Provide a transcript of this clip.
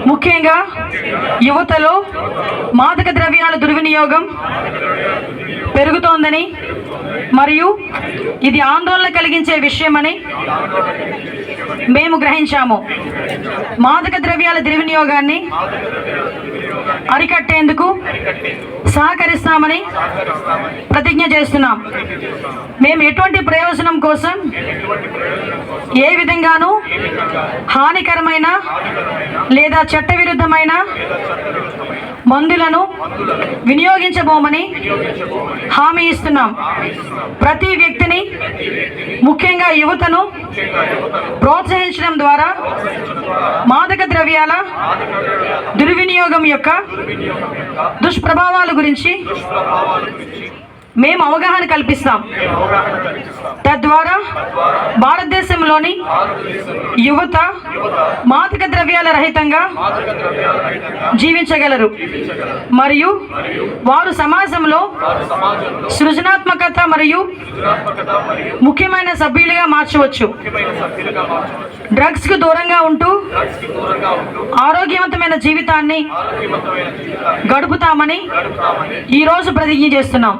ముఖ్యంగా యువతలో మాదక ద్రవ్యాల దుర్వినియోగం పెరుగుతోందని మరియు ఇది ఆందోళన కలిగించే విషయమని మేము గ్రహించాము. మాదక ద్రవ్యాల దుర్వినియోగాన్ని అరికట్టేందుకు సహకరిస్తామని ప్రతిజ్ఞ చేస్తున్నాం. మేము ఎటువంటి ప్రయోజనం కోసం ఏ విధంగానూ హానికరమైన లేదా చట్టవిరుద్ధమైన మందులను వినియోగించబోమని హామీ ఇస్తున్నాం. ప్రతి వ్యక్తిని, ముఖ్యంగా యువతను ప్రోత్సహించడం ద్వారా మాదక ద్రవ్యాల దుర్వినియోగం యొక్క దుష్ప్రభావాల గురించి మేము అవగాహన కల్పిస్తాం. తద్వారా భారతదేశంలోని యువత మాదక ద్రవ్యాల రహితంగా జీవించగలరు మరియు వారు సమాజంలో సృజనాత్మకత మరియు ముఖ్యమైన సభ్యులుగా మార్చవచ్చు. డ్రగ్స్కు దూరంగా ఉంటూ ఆరోగ్యవంతమైన జీవితాన్ని గడుపుతామని ఈరోజు ప్రతిజ్ఞ చేస్తున్నాం.